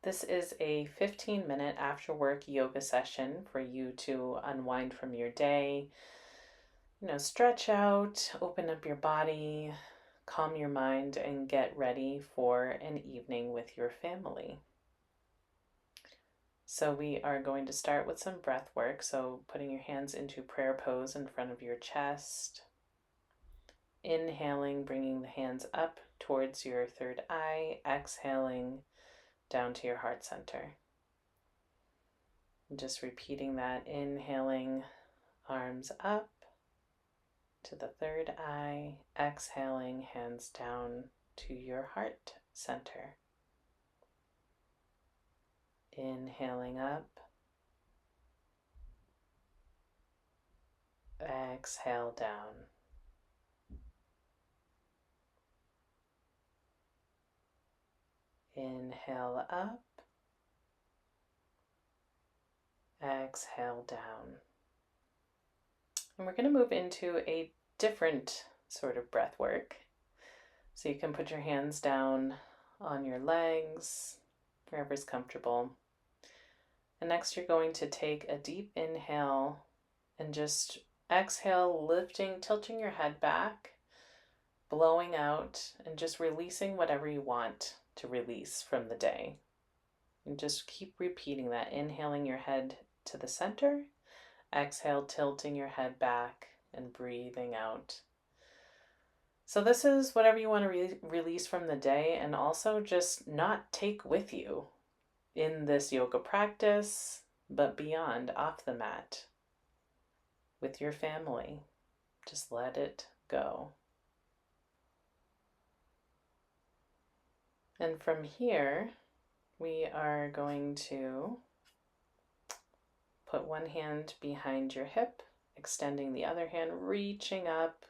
This is a 15-minute after work yoga session for you to unwind from your day. Stretch out, open up your body, calm your mind, and get ready for an evening with your family. So we are going to start with some breath work. So putting your hands into prayer pose in front of your chest. Inhaling, bringing the hands up towards your third eye. Exhaling down to your heart center. And just repeating that, inhaling, arms up to the third eye. Exhaling, hands down to your heart center. Inhaling up. Exhale down. Inhale up. Exhale down. And we're going to move into a different sort of breath work. So you can put your hands down on your legs, wherever's comfortable. And next you're going to take a deep inhale and just exhale, tilting your head back, blowing out, and just releasing whatever you want to release from the day. And just keep repeating that, inhaling your head to the center, exhale, tilting your head back, and breathing out. So this is whatever you want to release from the day, and also just not take with you in this yoga practice, but beyond, off the mat, with your family. Just let it go. And from here, we are going to put one hand behind your hip, extending the other hand, reaching up,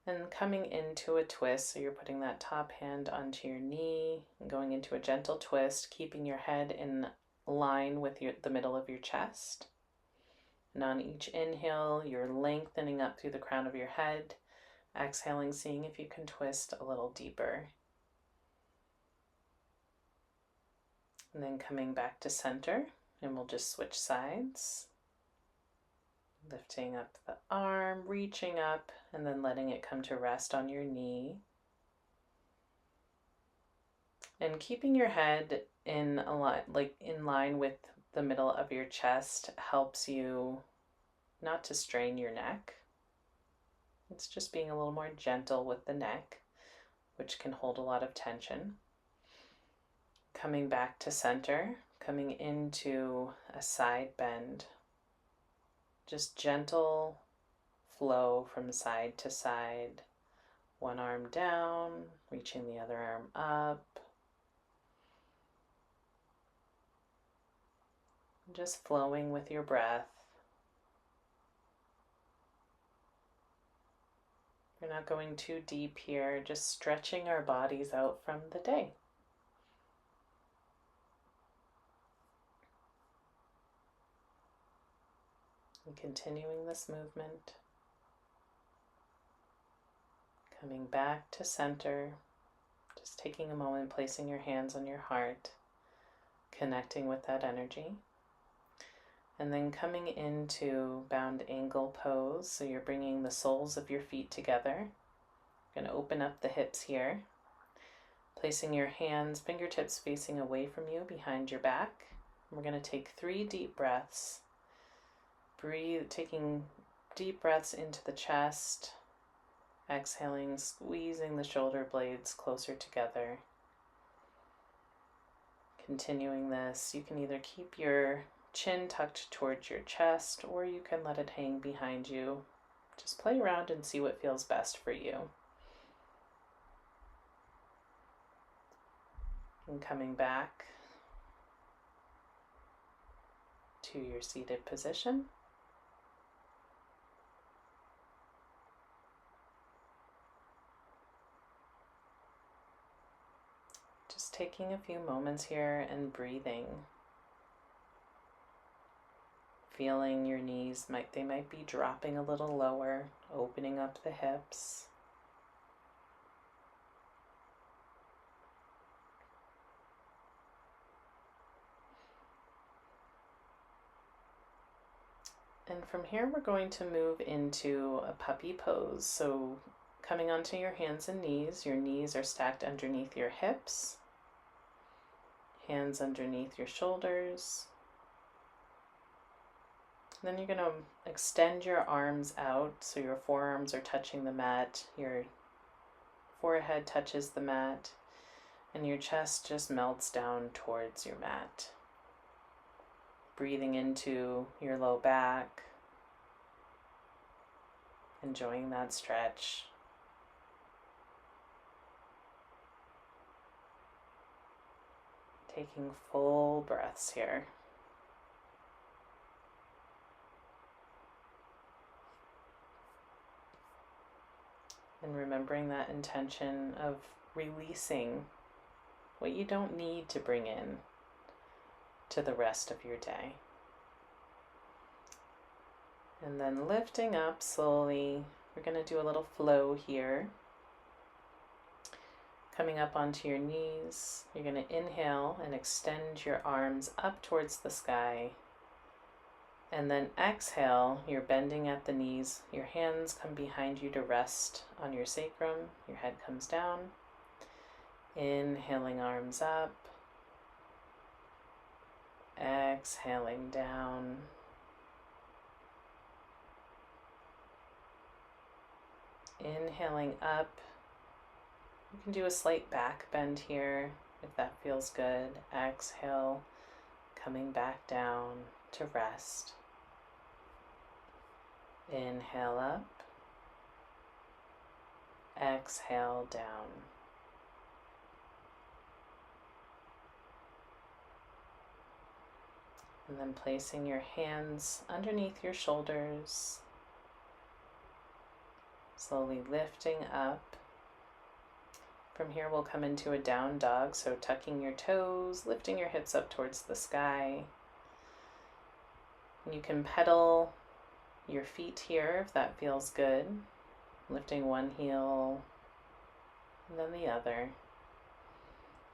and coming into a twist. So you're putting that top hand onto your knee and going into a gentle twist, keeping your head in line with the middle of your chest. And on each inhale, you're lengthening up through the crown of your head. Exhaling, seeing if you can twist a little deeper. And then coming back to center, and we'll just switch sides. Lifting up the arm, reaching up, and then letting it come to rest on your knee. And keeping your head in line with the middle of your chest helps you not to strain your neck. It's just being a little more gentle with the neck, which can hold a lot of tension. Coming back to center, coming into a side bend. Just gentle flow from side to side. One arm down, reaching the other arm up. Just flowing with your breath. We're not going too deep here, just stretching our bodies out from the day. And continuing this movement. Coming back to center. Just taking a moment, placing your hands on your heart, connecting with that energy. And then coming into bound angle pose. So you're bringing the soles of your feet together. You're going to open up the hips here. Placing your hands, fingertips facing away from you behind your back. We're going to take 3 deep breaths. Breathe, taking deep breaths into the chest. Exhaling, squeezing the shoulder blades closer together. Continuing this, you can either keep your chin tucked towards your chest, or you can let it hang behind you. Just play around and see what feels best for you. And coming back to your seated position. Just taking a few moments here and breathing. Feeling your knees, they might be dropping a little lower, opening up the hips. And from here, we're going to move into a puppy pose. So coming onto your hands and knees, your knees are stacked underneath your hips, hands underneath your shoulders. Then you're going to extend your arms out so your forearms are touching the mat, your forehead touches the mat, and your chest just melts down towards your mat. Breathing into your low back, enjoying that stretch. Taking full breaths here. And remembering that intention of releasing what you don't need to bring in to the rest of your day. And then lifting up slowly. We're going to do a little flow here. Coming up onto your knees, you're going to inhale and extend your arms up towards the sky. And then exhale, you're bending at the knees. Your hands come behind you to rest on your sacrum. Your head comes down. Inhaling, arms up. Exhaling down. Inhaling up. You can do a slight back bend here if that feels good. Exhale, coming back down to rest. Inhale up. Exhale down. And then placing your hands underneath your shoulders. Slowly lifting up. From here we'll come into a down dog, so tucking your toes, lifting your hips up towards the sky. And you can pedal your feet here if that feels good. Lifting one heel and then the other.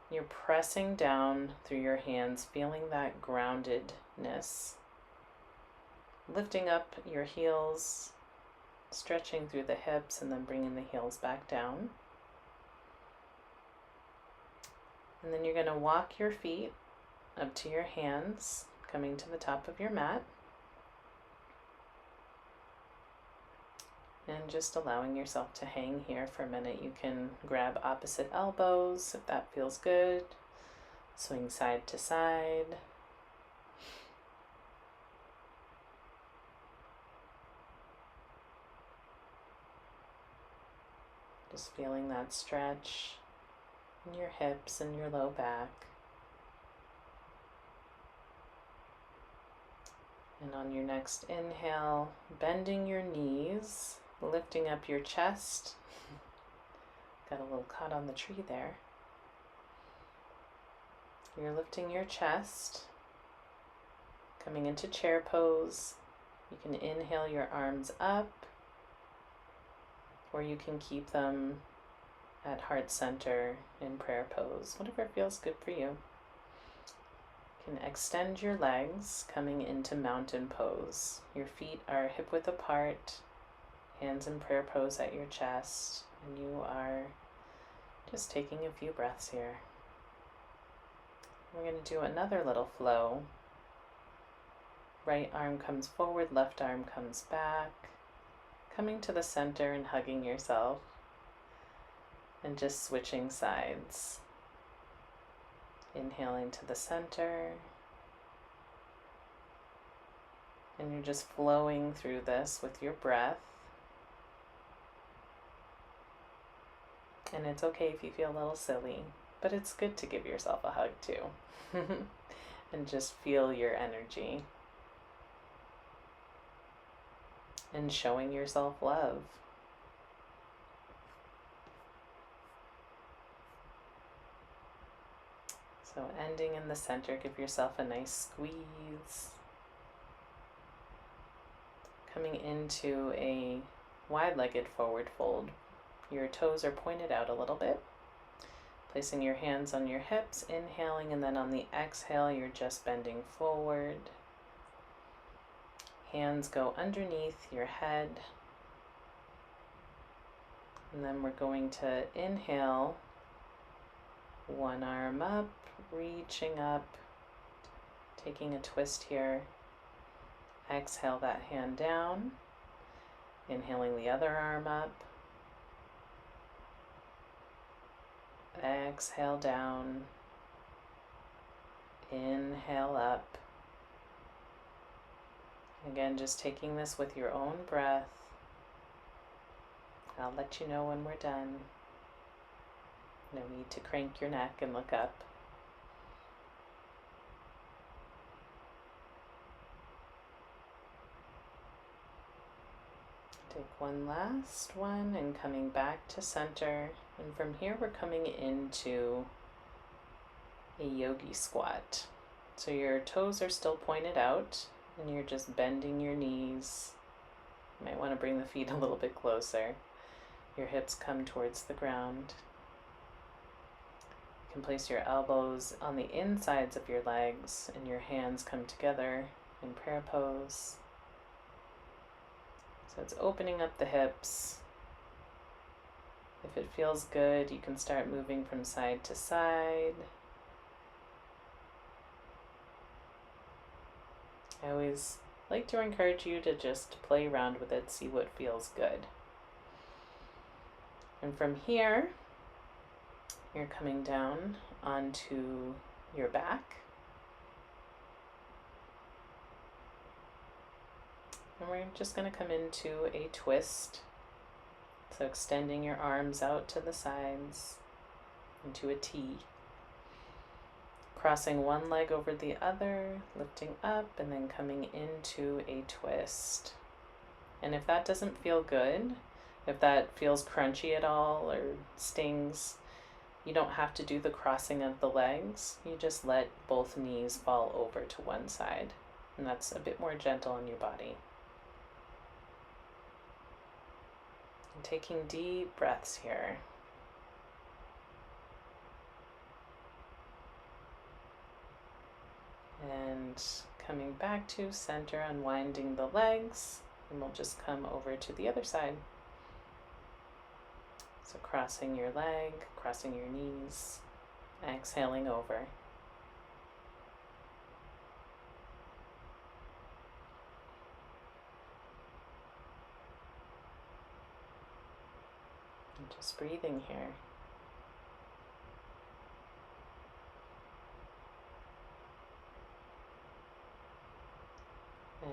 You're pressing down through your hands, feeling that groundedness. Lifting up your heels, stretching through the hips, and then bringing the heels back down. And then you're going to walk your feet up to your hands, coming to the top of your mat. And just allowing yourself to hang here for a minute. You can grab opposite elbows if that feels good. Swing side to side. Just feeling that stretch in your hips and your low back. And on your next inhale, bending your knees, lifting up your chest. Got a little caught on the tree there. You're lifting your chest, coming into chair pose. You can inhale your arms up, or you can keep them at heart center in prayer pose, whatever feels good for you. You can extend your legs, coming into mountain pose. Your feet are hip width apart, hands in prayer pose at your chest, and you are just taking a few breaths here. We're going to do another little flow. Right arm comes forward, left arm comes back, coming to the center and hugging yourself, and just switching sides. Inhaling to the center, and you're just flowing through this with your breath. And it's okay if you feel a little silly, but it's good to give yourself a hug too. And just feel your energy. And showing yourself love. So ending in the center, give yourself a nice squeeze. Coming into a wide-legged forward fold. Your toes are pointed out a little bit. Placing your hands on your hips, inhaling, and then on the exhale, you're just bending forward. Hands go underneath your head. And then we're going to inhale, one arm up, reaching up, taking a twist here. Exhale that hand down, inhaling the other arm up. Exhale down, inhale up. Again, just taking this with your own breath. I'll let you know when we're done. No need to crank your neck and look up. Take one last one and coming back to center. And from here we're coming into a yogi squat. So your toes are still pointed out and you're just bending your knees. You might want to bring the feet a little bit closer. Your hips come towards the ground. You can place your elbows on the insides of your legs and your hands come together in prayer pose. So it's opening up the hips. If it feels good, you can start moving from side to side. I always like to encourage you to just play around with it, see what feels good. And from here, you're coming down onto your back. And we're just going to come into a twist. So extending your arms out to the sides into a T. Crossing one leg over the other, lifting up, and then coming into a twist. And if that doesn't feel good, if that feels crunchy at all or stings, you don't have to do the crossing of the legs. You just let both knees fall over to one side. And that's a bit more gentle on your body. And taking deep breaths here. And coming back to center, unwinding the legs, and we'll just come over to the other side. So crossing your leg, crossing your knees, exhaling over. And just breathing here.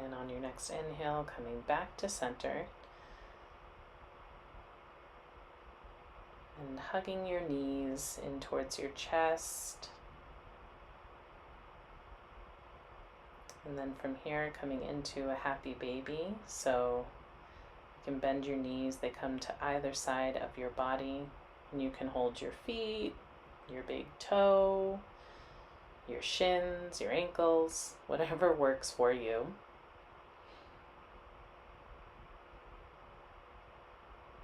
And on your next inhale, coming back to center. And hugging your knees in towards your chest. And then from here, coming into a happy baby. So you can bend your knees, they come to either side of your body. And you can hold your feet, your big toe, your shins, your ankles, whatever works for you.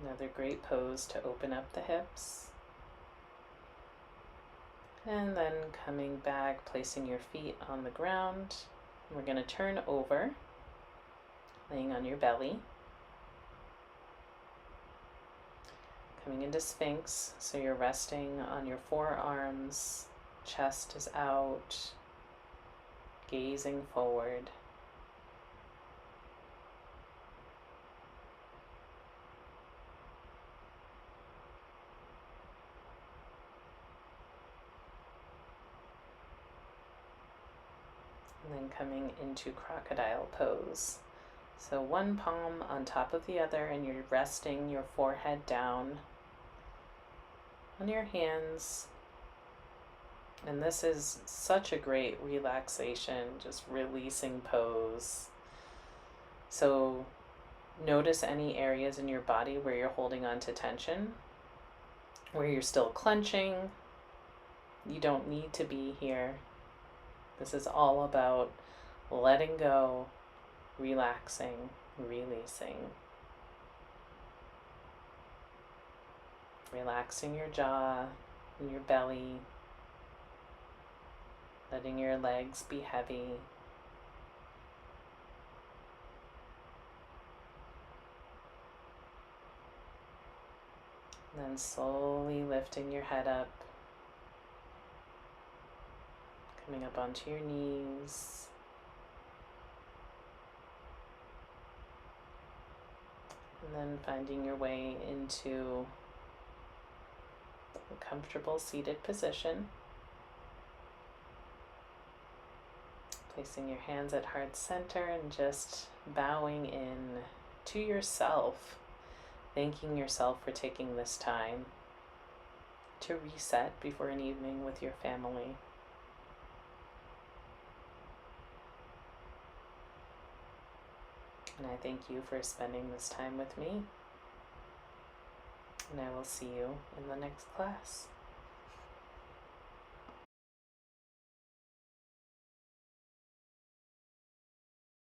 Another great pose to open up the hips. And then coming back, placing your feet on the ground. We're going to turn over, laying on your belly. Coming into Sphinx, so you're resting on your forearms, chest is out, gazing forward. And then coming into crocodile pose. So one palm on top of the other and you're resting your forehead down on your hands. And this is such a great relaxation, just releasing pose. So notice any areas in your body where you're holding on to tension, where you're still clenching. You don't need to be here. This is all about letting go, relaxing, releasing. Relaxing your jaw and your belly. Letting your legs be heavy. And slowly lifting your head up, coming up onto your knees. And then finding your way into a comfortable seated position. Placing your hands at heart center and just bowing in to yourself. Thanking yourself for taking this time to reset before an evening with your family. And I thank you for spending this time with me. And I will see you in the next class.